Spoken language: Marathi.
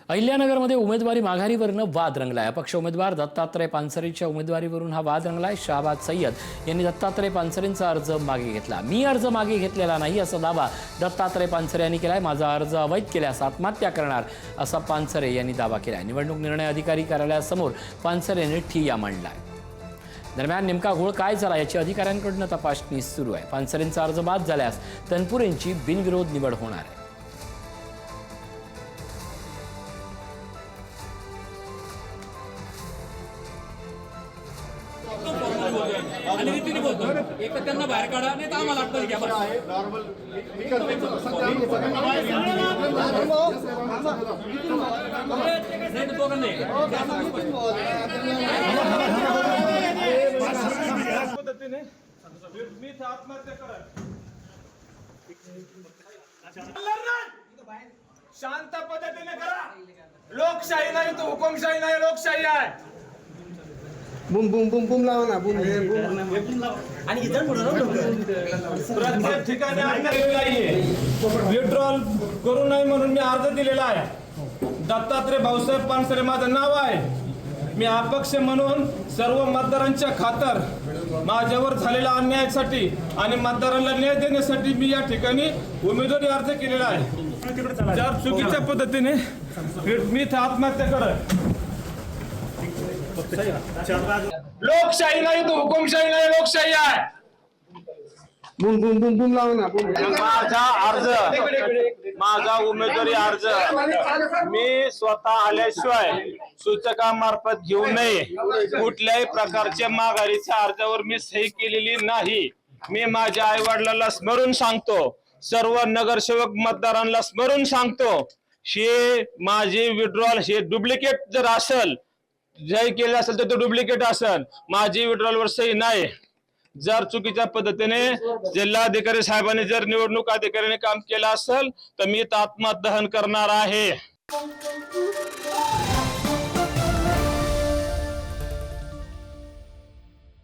अहिल्यानगरमध्ये उमेदवारी माघारीवरनं वाद रंगलाय। अपक्ष उमेदवार दत्तात्रय पानसरेंच्या उमेदवारीवरून हा वाद रंगलाय। शहाबाज सय्यद यांनी दत्तात्रय पानसरेंचा अर्ज मागे घेतला। मी अर्ज मागे घेतलेला नाही असा दावा दत्तात्रय पानसरे यांनी केलाय। माझा अर्ज अवैध केल्यास आत्महत्या करणार असा पानसरे यांनी दावा केलाय। निवडणूक निर्णय अधिकारी कार्यालयासमोर पानसरेंनी ठिय्या मांडलाय। दरम्यान नेमका घोळ काय झाला याची अधिकाऱ्यांकडून तपासणी सुरू आहे। पानसरेंचा अर्ज बाद झाल्यास तनपुरेंची बिनविरोध निवड होणार आहे। एक तर त्यांना बाहेर काढा नाही तर आम्हाला अटक घ्या नॉर्मल पद्धतीने मी आत्महत्या करा शांत पद्धतीने करा। लोकशाही नाही तो हुकुमशाही नाही, लोकशाही आहे। बूम बूम बूम बूम लावा ना, बूम आणि प्रत्येक ठिकाणी विड्रॉल करू नये म्हणून मी अर्ज दिलेला आहे। दत्तात्रय भाऊसाहेब पानसरे माझं नाव आहे। मी अपक्ष म्हणून सर्व मतदारांच्या खातर माझ्यावर झालेल्या अन्यायासाठी आणि मतदारांना न्याय देण्यासाठी मी या ठिकाणी उमेदवारी अर्ज केलेला आहे। जर चुकीच्या पद्धतीने मी आत्महत्या करत लोकशाही नाही तो हुकुमशाही नाही, लोकशाही आहे। बूम बूम बूम बूम लावा ना, बूम माझा उमेदवारी अर्ज मी स्वतः आल्याशिवाय सूचकामार्फत घेऊ नये। कुठल्याही प्रकारच्या माघारीच्या अर्जावर मी सही केलेली नाही। मी माझ्या आई वडिलांना स्मरून सांगतो, सर्व नगरसेवक मतदारांना स्मरून सांगतो, हे माझे विड्रॉल हे डुप्लिकेट जर असेल, जय केलं असेल तर तो डुप्लिकेट असेल, माझी विड्रॉलवर सही नाही। जर चुकीच्या पद्धतीने जिल्हाधिकारी साहेबांनी जर निवडणूक अधिकाऱ्याने काम केलं असेल तर मी आत्मदहन करणार आहे।